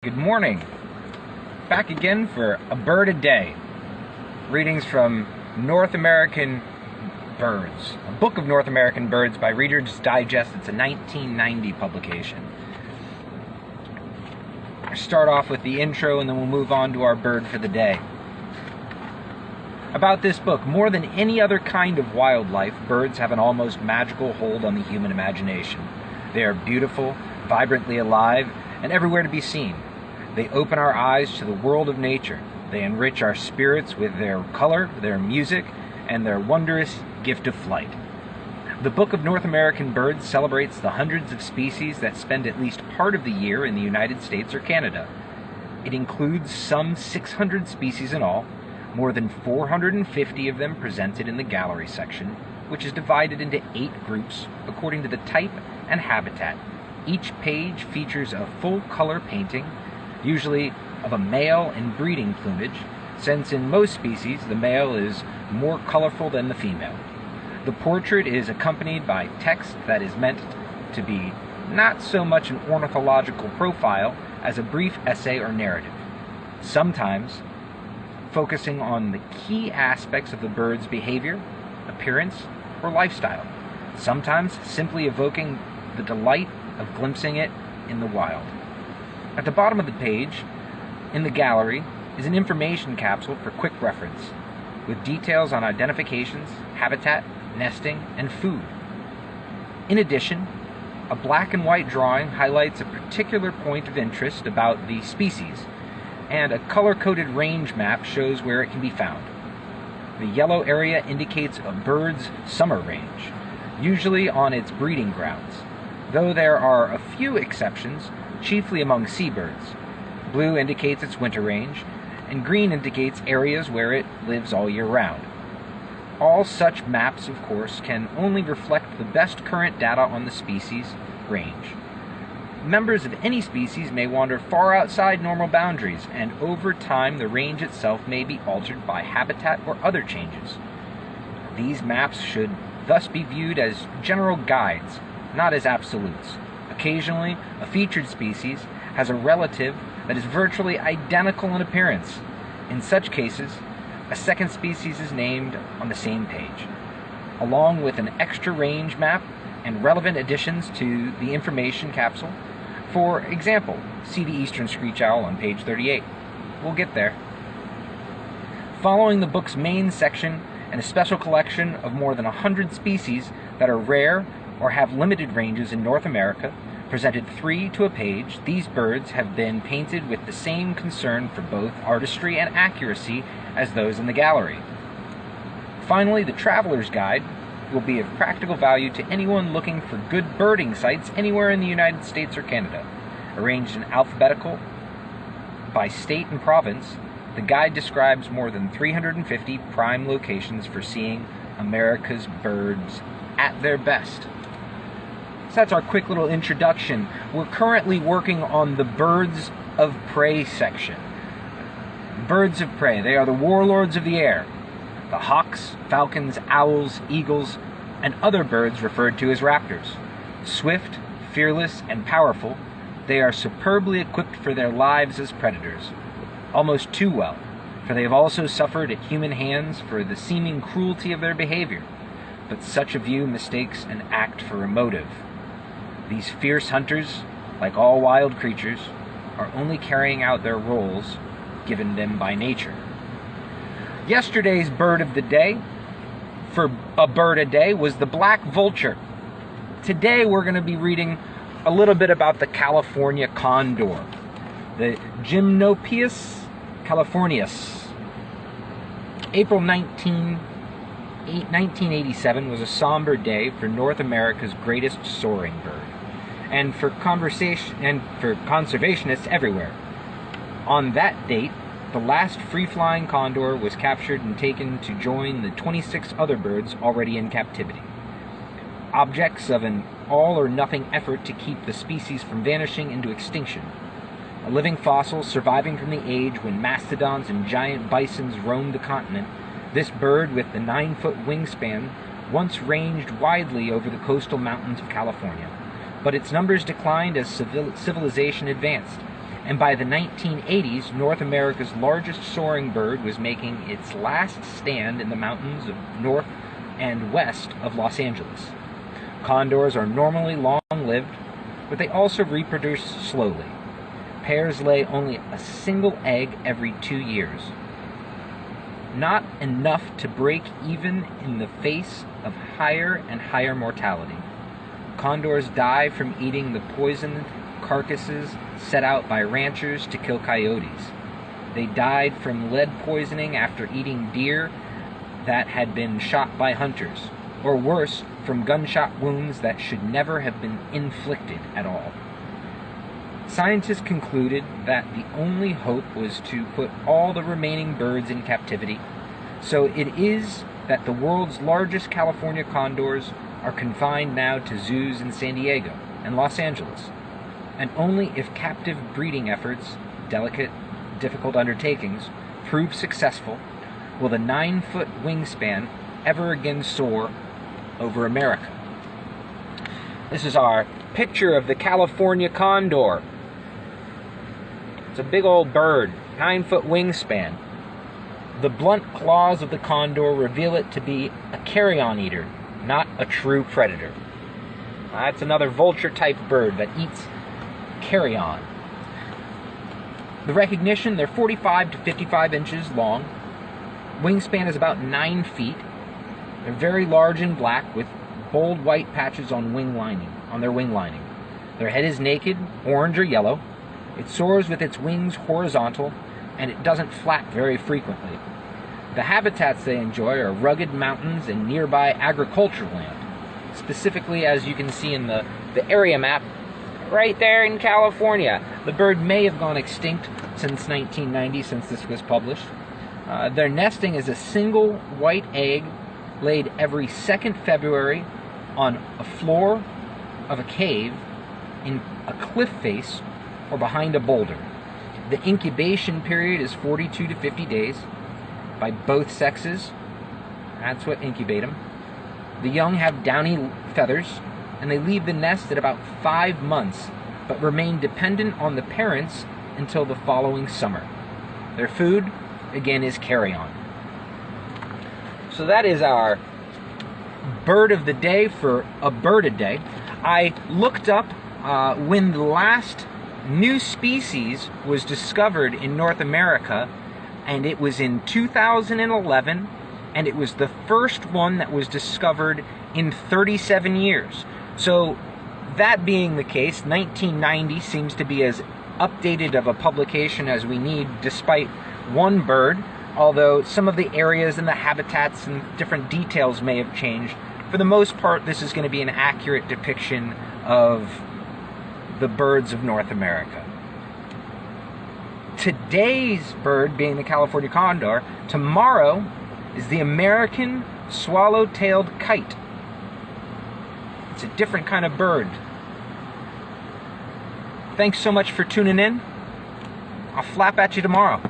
Good morning. Back again for A Bird a Day. Readings from North American Birds. A book of North American Birds by Reader's Digest. It's a 1990 publication. I'll start off with the intro and then we'll move on to our bird for the day. About this book, more than any other kind of wildlife, birds have an almost magical hold on the human imagination. They are beautiful, vibrantly alive, and everywhere to be seen. They open our eyes to the world of nature. They enrich our spirits with their color, their music, and their wondrous gift of flight. The Book of North American Birds celebrates the hundreds of species that spend at least part of the year in the United States or Canada. It includes some 600 species in all, more than 450 of them presented in the gallery section, which is divided into 8 groups according to the type and habitat. Each page features a full-color painting, usually of a male in breeding plumage, since in most species the male is more colorful than the female. The portrait is accompanied by text that is meant to be not so much an ornithological profile as a brief essay or narrative, sometimes focusing on the key aspects of the bird's behavior, appearance, or lifestyle, sometimes simply evoking the delight of glimpsing it in the wild. At the bottom of the page, in the gallery, is an information capsule for quick reference, with details on identifications, habitat, nesting, and food. In addition, a black and white drawing highlights a particular point of interest about the species, and a color-coded range map shows where it can be found. The yellow area indicates a bird's summer range, usually on its breeding grounds, though there are a few exceptions, chiefly among seabirds. Blue indicates its winter range, and green indicates areas where it lives all year round. All such maps, of course, can only reflect the best current data on the species' range. Members of any species may wander far outside normal boundaries, and over time the range itself may be altered by habitat or other changes. These maps should thus be viewed as general guides, not as absolutes. Occasionally, a featured species has a relative that is virtually identical in appearance. In such cases, a second species is named on the same page, along with an extra range map and relevant additions to the information capsule. For example, see the eastern screech owl on page 38. We'll get there. Following the book's main section and a special collection of more than 100 species that are rare or have limited ranges in North America, presented 3 to a page, these birds have been painted with the same concern for both artistry and accuracy as those in the gallery. Finally, the Traveler's Guide will be of practical value to anyone looking for good birding sites anywhere in the United States or Canada. Arranged in alphabetical by state and province, the guide describes more than 350 prime locations for seeing America's birds at their best. So that's our quick little introduction. We're currently working on the Birds of Prey section. Birds of prey, they are the warlords of the air. The hawks, falcons, owls, eagles, and other birds referred to as raptors. Swift, fearless, and powerful, they are superbly equipped for their lives as predators. Almost too well, for they have also suffered at human hands for the seeming cruelty of their behavior. But such a view mistakes an act for a motive. These fierce hunters, like all wild creatures, are only carrying out their roles given them by nature. Yesterday's bird of the day, for A Bird a Day, was the black vulture. Today we're going to be reading a little bit about the California condor, the Gymnogyps Californianus. April 1987 was a somber day for North America's greatest soaring bird, and for conservationists everywhere. On that date, the last free-flying condor was captured and taken to join the 26 other birds already in captivity. Objects of an all-or-nothing effort to keep the species from vanishing into extinction. A living fossil surviving from the age when mastodons and giant bisons roamed the continent, this bird with the 9-foot wingspan once ranged widely over the coastal mountains of California, but its numbers declined as civilization advanced, And by the 1980s, North America's largest soaring bird was making its last stand in the mountains of north and west of Los Angeles. Condors are normally long-lived, but they also reproduce slowly. Pairs lay only a single egg every 2 years. Not enough to break even in the face of higher and higher mortality. Condors die from eating the poisoned carcasses set out by ranchers to kill coyotes. They died from lead poisoning after eating deer that had been shot by hunters, or worse, from gunshot wounds that should never have been inflicted at all. Scientists concluded that the only hope was to put all the remaining birds in captivity, so it is that the world's largest California condors are confined now to zoos in San Diego and Los Angeles, and only if captive breeding efforts, delicate, difficult undertakings, prove successful, will the 9-foot wingspan ever again soar over America. This is our picture of the California condor. It's a big old bird, 9-foot wingspan. The blunt claws of the condor reveal it to be a carrion eater, not a true predator. That's another vulture-type bird that eats carrion. The recognition, they're 45 to 55 inches long. Wingspan is about 9 feet. They're very large and black with bold white patches on their wing lining. Their head is naked, orange or yellow. It soars with its wings horizontal, and it doesn't flap very frequently. The habitats they enjoy are rugged mountains and nearby agricultural land. Specifically, as you can see in the area map, right there in California. The bird may have gone extinct since 1990, since this was published. Their nesting is a single white egg laid every 2nd February on a floor of a cave, in a cliff face, or behind a boulder. The incubation period is 42 to 50 days by both sexes. That's what incubate them. The young have downy feathers, and they leave the nest at about 5 months, but remain dependent on the parents until the following summer. Their food, again, is carrion. So that is our bird of the day for a bird a day. I looked up when the last new species was discovered in North America, and it was in 2011, and it was the first one that was discovered in 37 years. So that being the case, 1990 seems to be as updated of a publication as we need, despite one bird, although some of the areas and the habitats and different details may have changed. For the most part, this is going to be an accurate depiction of the birds of North America. Today's bird being the California condor, tomorrow is the American swallow-tailed kite. It's a different kind of bird. Thanks so much for tuning in. I'll flap at you tomorrow.